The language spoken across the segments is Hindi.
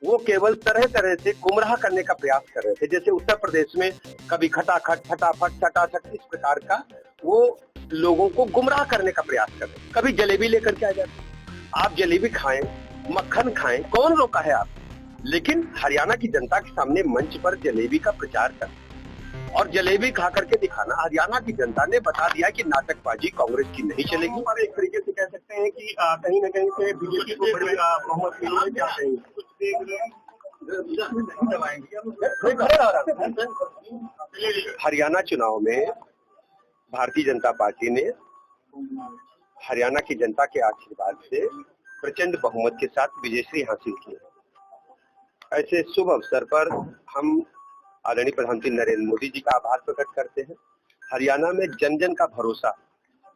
वो केवल तरह तरह से गुमराह करने का प्रयास कर रहे थे। जैसे उत्तर प्रदेश में कभी खटाखट, फटाफट, सटासट, इस प्रकार का वो लोगों को गुमराह करने का प्रयास कर रहे थे। कभी जलेबी लेकर के आ जाते, आप जलेबी खाएं, मक्खन खाएं, कौन रोका है आप? लेकिन हरियाणा की जनता के सामने मंच पर जलेबी का प्रचार कर और जलेबी खा करके दिखाना, हरियाणा की जनता ने बता दिया कि नाटकबाजी कांग्रेस की नहीं चलेगी। और एक तरीके से कह सकते हैं कि कहीं न कहीं से बीजेपी को बड़ी बहुमत मिली क्या कहेंगे? हरियाणा चुनाव में भारतीय जनता पार्टी ने हरियाणा की जनता के आशीर्वाद से प्रचंड बहुमत के साथ विजयश्री हासिल की। ऐसे शुभ अवसर पर हम आदरणीय प्रधानमंत्री नरेंद्र मोदी जी का आभार प्रकट करते हैं। हरियाणा में जन जन का भरोसा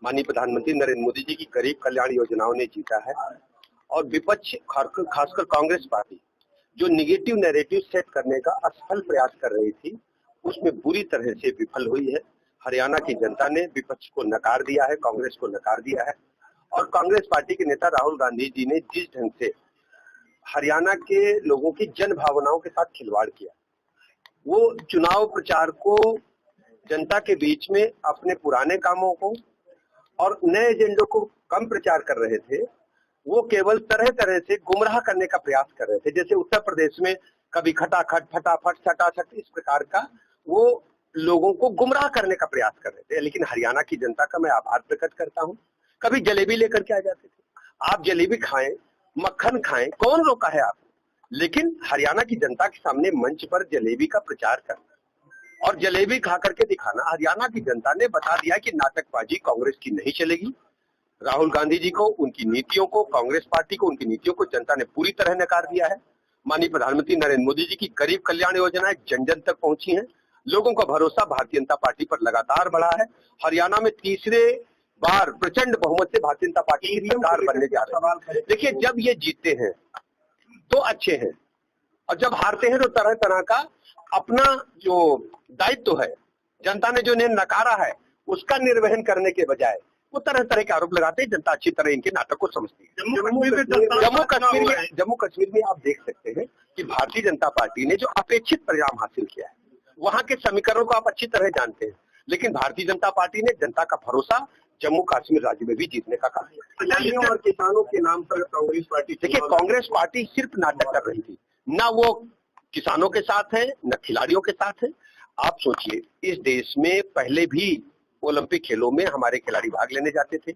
माननीय प्रधानमंत्री नरेंद्र मोदी जी की गरीब कल्याण योजनाओं ने जीता है और विपक्ष खासकर कांग्रेस पार्टी जो निगेटिव नैरेटिव सेट करने का असफल प्रयास कर रही थी, उसमें बुरी तरह से विफल हुई है। हरियाणा की जनता ने विपक्ष को नकार दिया है, कांग्रेस को नकार दिया है और कांग्रेस पार्टी के नेता राहुल गांधी जी ने जिस ढंग से हरियाणा के लोगों की जन भावनाओं के साथ खिलवाड़ किया, वो चुनाव प्रचार को जनता के बीच में अपने पुराने कामों को और नए एजेंडों को कम प्रचार कर रहे थे। वो केवल तरह तरह से गुमराह करने का प्रयास कर रहे थे। जैसे उत्तर प्रदेश में कभी खटाखट, फटाफट, सटासट, इस प्रकार का वो लोगों को गुमराह करने का प्रयास कर रहे थे। लेकिन हरियाणा की जनता का मैं आभार प्रकट करता हूँ। कभी जलेबी लेकर के आ जाते थे, आप जलेबी खाएं, मक्खन खाएं, कौन रोका है आप? लेकिन हरियाणा की जनता के सामने मंच पर जलेबी का प्रचार करना और जलेबी खा करके दिखाना, हरियाणा की जनता ने बता दिया कि नाटकबाजी कांग्रेस की नहीं चलेगी। राहुल गांधी जी को, उनकी नीतियों को, कांग्रेस पार्टी को, उनकी नीतियों को जनता ने पूरी तरह नकार दिया है। माननीय प्रधानमंत्री नरेंद्र मोदी जी की गरीब कल्याण योजनाएं जन जन तक पहुंची हैं। लोगों का भरोसा भारतीय जनता पार्टी पर लगातार बढ़ा है। हरियाणा में तीसरे बार प्रचंड बहुमत से भारतीय जनता पार्टी की सरकार बनने जा रही है। देखिए, जब ये जीतते हैं तो अच्छे हैं और जब हारते हैं तो तरह तरह का अपना जो दायित्व है, जनता ने जो इन्हें नकारा है, उसका निर्वहन करने के बजाय वो तरह तरह के आरोप लगाते हैं। जनता अच्छी तरह इनके नाटक को समझती है। जम्मू कश्मीर में आप देख सकते हैं कि भारतीय जनता पार्टी ने जो अपेक्षित परिणाम हासिल किया है, वहां के समीकरणों को आप अच्छी तरह जानते हैं। लेकिन भारतीय जनता पार्टी ने जनता का भरोसा जम्मू कश्मीर राज्य में भी जीतने का काम किया। और किसानों के नाम पर कांग्रेस पार्टी, देखिए, कांग्रेस पार्टी सिर्फ नाटक कर रही थी, ना वो किसानों के साथ है, न खिलाड़ियों के साथ है। आप सोचिए, इस देश में पहले भी ओलंपिक खेलों में हमारे खिलाड़ी भाग लेने जाते थे,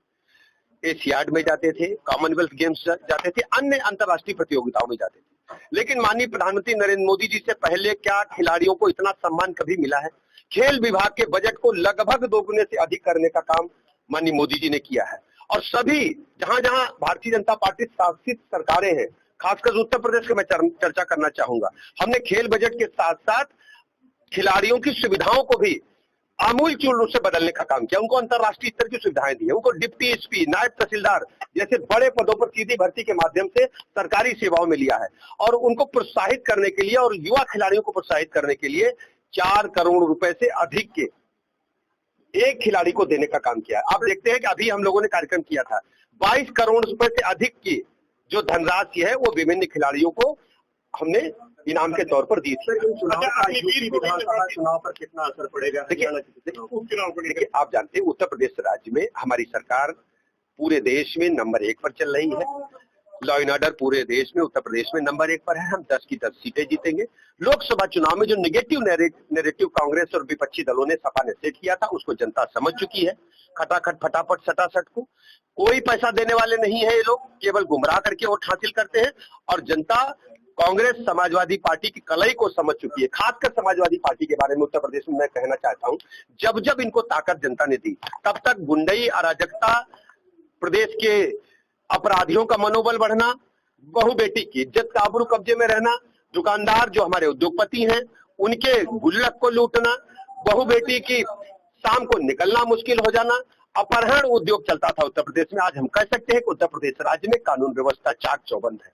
एशियाड में जाते थे, कॉमनवेल्थ गेम्स जाते थे, अन्य अंतर्राष्ट्रीय प्रतियोगिताओं में जाते थे। लेकिन माननीय प्रधानमंत्री नरेंद्र मोदी जी से पहले क्या खिलाड़ियों को इतना सम्मान कभी मिला है? खेल विभाग के बजट को लगभग दोगुने से अधिक करने का काम माननीय मोदी जी ने किया है। और सभी जहां जहां भारतीय जनता पार्टी शासित सरकारें हैं, खासकर उत्तर प्रदेश की मैं चर्चा करना चाहूंगा, हमने खेल बजट के साथ साथ खिलाड़ियों की सुविधाओं को भी आमूलचूल रूप से बदलने का काम किया। उनको अंतर्राष्ट्रीय स्तर की सुविधाएं दी है, उनको डिप्टी एसपी, नायब तहसीलदार जैसे बड़े पदों पर सीधी भर्ती के माध्यम से सरकारी सेवाओं में लिया है और उनको प्रोत्साहित करने के लिए और युवा खिलाड़ियों को प्रोत्साहित करने के लिए 4 करोड़ रुपए से अधिक के एक खिलाड़ी को देने का काम किया है। आप देखते हैं कि अभी हम लोगों ने कार्यक्रम किया था, 22 करोड़ रुपए से अधिक की जो धनराशि है वो विभिन्न खिलाड़ियों को हमने इनाम के तौर पर दी थी। चुनाव पर कितना असर पड़ेगा? देखिए, आप जानते हैं उत्तर प्रदेश राज्य में हमारी सरकार पूरे देश में नंबर 1 पर चल रही है। लॉ एंड ऑर्डर पूरे देश में उत्तर प्रदेश में नंबर 1 पर है। हम 10 की 10 सीटें जीतेंगे। लोकसभा चुनाव में जो निगेटिव नैरेटिव कांग्रेस और विपक्षी दलों ने सपा ने सेट किया था, उसको जनता समझ चुकी है। खटाखट, फटाफट, सटासट को कोई पैसा देने वाले नहीं है। ये लोग केवल गुमराह करके वोट हासिल करते हैं और जनता कांग्रेस समाजवादी पार्टी की कलई को समझ चुकी है। खासकर समाजवादी पार्टी के बारे में उत्तर प्रदेश में मैं कहना चाहता हूं, जब जब इनको ताकत जनता ने दी, तब तक गुंडई, अराजकता, प्रदेश के अपराधियों का मनोबल बढ़ना, बहु बेटी की इज्जत का आबरू कब्जे में रहना, दुकानदार जो हमारे उद्योगपति हैं उनके गुल्लक को लूटना, बहु बेटी की शाम को निकलना मुश्किल हो जाना, अपहरण उद्योग चलता था उत्तर प्रदेश में। आज हम कह सकते हैं कि उत्तर प्रदेश राज्य में कानून व्यवस्था चाक चौबंद है।